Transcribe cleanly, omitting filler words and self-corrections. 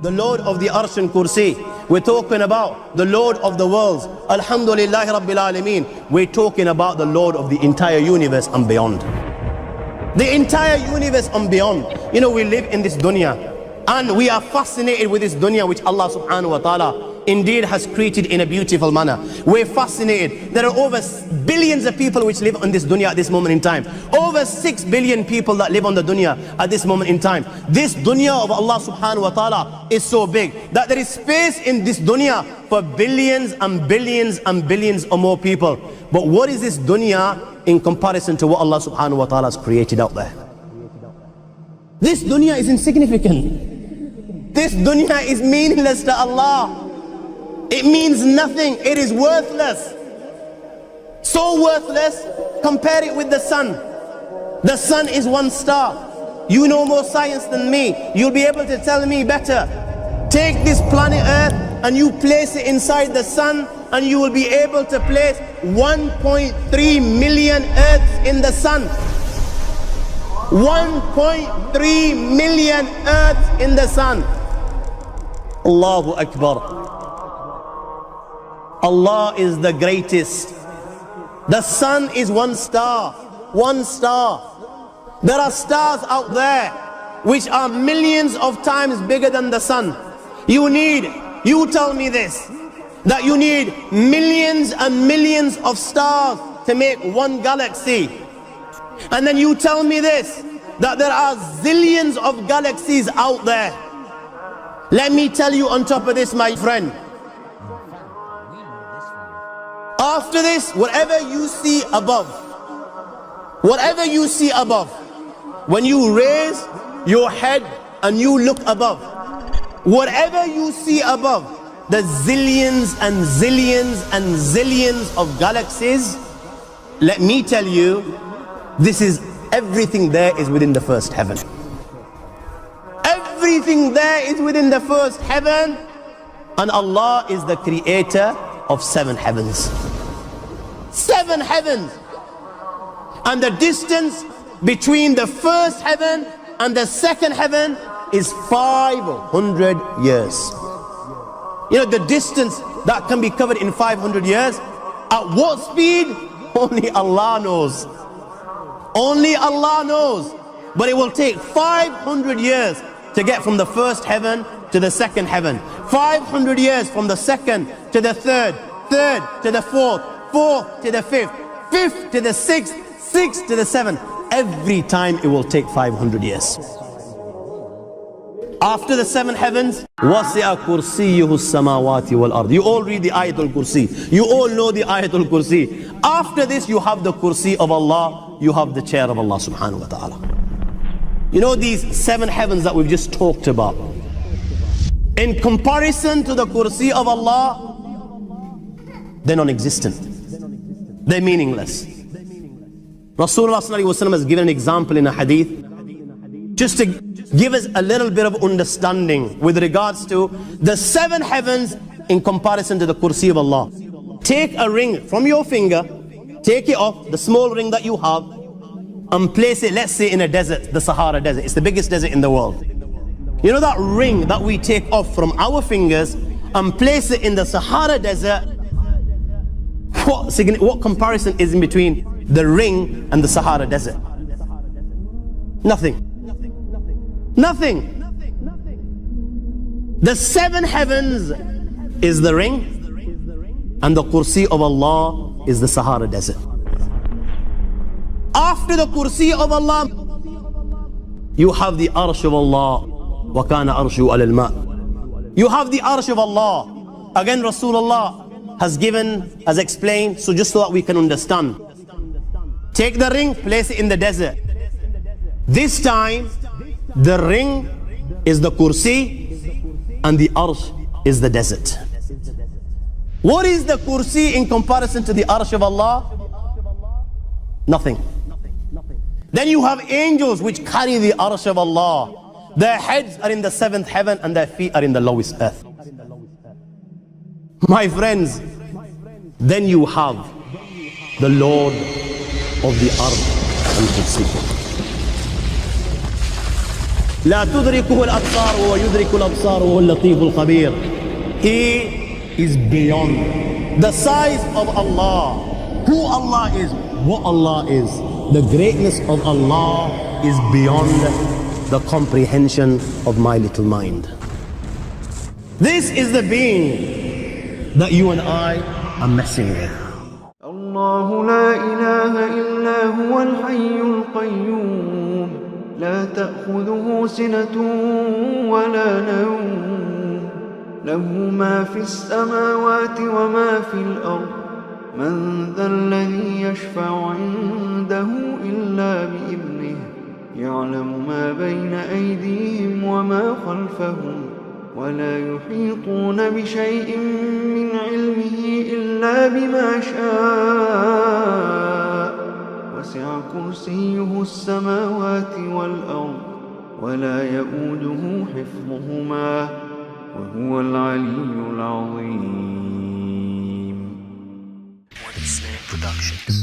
the Lord of the Arsh and Kursi. We're talking about the Lord of the worlds. Alhamdulillah Rabbil Alameen. We're talking about the Lord of the entire universe and beyond. The entire universe and beyond. You know, we live in this dunya and we are fascinated with this dunya which Allah subhanahu wa ta'ala indeed has created in a beautiful manner. We're fascinated. There are over billions of people which live on this dunya at this moment in time. Over 6 billion people that live on the dunya at this moment in time. This dunya of Allah subhanahu wa ta'ala is so big that there is space in this dunya for billions and billions and billions or more people. But what is this dunya in comparison to what Allah subhanahu wa ta'ala has created out there? This dunya is insignificant. This dunya is meaningless to Allah. It means nothing. It is worthless. So worthless, compare it with the sun. The sun is one star. You know more science than me. You'll be able to tell me better. Take this planet Earth and you place it inside the sun and you will be able to place 1.3 million Earths in the sun. 1.3 million Earths in the sun. Allahu Akbar. Allah is the greatest. The sun is one star. One star. There are stars out there which are millions of times bigger than the sun. You tell me this, that you need millions and millions of stars to make one galaxy. And then you tell me this, that there are zillions of galaxies out there. Let me tell you on top of this, my friend, after this, whatever you see above, when you raise your head and you look above, whatever you see above, the zillions and zillions and zillions of galaxies, let me tell you, everything there is within the first heaven. Everything there is within the first heaven, and Allah is the creator of 7 heavens. 7 heavens. And the distance between the first heaven and the second heaven is 500 years. You know, the distance that can be covered in 500 years, at what speed? Only Allah knows. Only Allah knows. But it will take 500 years to get from the first heaven to the second heaven. 500 years from the second to the third, third to the fourth, fourth to the fifth, fifth to the sixth, sixth to the seventh. Every time it will take 500 years. After the 7 heavens, وَسِعَ كُرْسِيُّهُ السَّمَاوَاتِ وَالْأَرْضِ. You all read the Ayatul Kursi. You all know the Ayatul Kursi. After this, you have the Kursi of Allah. You have the chair of Allah subhanahu wa ta'ala. You know these 7 heavens that we've just talked about, in comparison to the Kursi of Allah, they're non-existent. They're meaningless. Rasulullah sallallahu alaihi wasallam has given an example in a hadith, just to give us a little bit of understanding with regards to the 7 heavens in comparison to the Kursi of Allah. Take a ring from your finger, take it off, the small ring that you have, and place it, let's say, in a desert, the Sahara Desert. It's the biggest desert in the world. You know that ring that we take off from our fingers and place it in the Sahara Desert? What comparison is in between the ring and the Sahara Desert? Nothing. Nothing. The 7 heavens is the ring, and the Kursi of Allah is the Sahara Desert. After the Kursi of Allah, you have the Arsh of Allah. وَكَانَ أَرْشُهُ عَلَى الْمَاءِ. You have the Arsh of Allah. Again, Rasulullah has explained, so just so that we can understand. Take the ring, place it in the desert. This time, the ring is the Kursi and the Arsh is the desert. What is the Kursi in comparison to the Arsh of Allah? Nothing. Then you have angels which carry the Arsh of Allah. Their heads are in the 7th heaven and their feet are in the lowest earth. My friends, then you have the Lord of the Arsh and Kursi. لا تدركه الأبصار وهو يدرك الأبصار وهو اللطيف الخبير. He is beyond the size of Allah, who Allah is, what Allah is. The greatness of Allah is beyond the comprehension of my little mind. This is the being that you and I are messing with. الله لا إله إلا هو الحي القيوم لا تأخذه سنة ولا نوم له ما في السماوات وما في الأرض من ذا الذي يشفع عنده إلا بإذنه يعلم ما بين أيديهم وما خلفهم ولا يحيطون بشيء من علمه إلا بما شاء وسع كرسيه السماوات والأرض ولا يؤوده حفظهما وهو العلي العظيم. Productions.